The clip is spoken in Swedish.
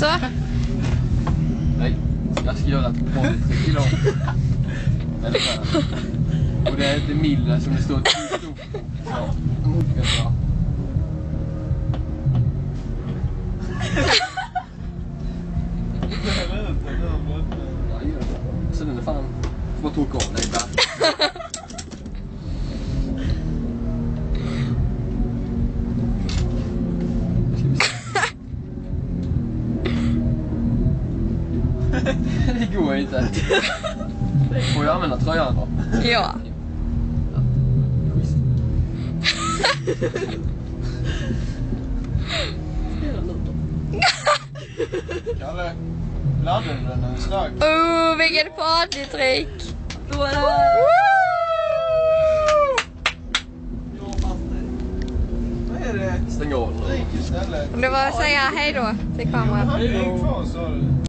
Så. Nej, jag ska göra ett bolltrick idag. Eller så här. Och det är Miller som det står till stort. Ja, jättebra. Så den är fan. Får bara torka av dig där. Det går inte. Får jag använda tröjan då? Ja. Kalle, laddade den en stark? Vilket partytrick! Vad är det? Stäng av. Det var att säga hej då till kameran. Hej då.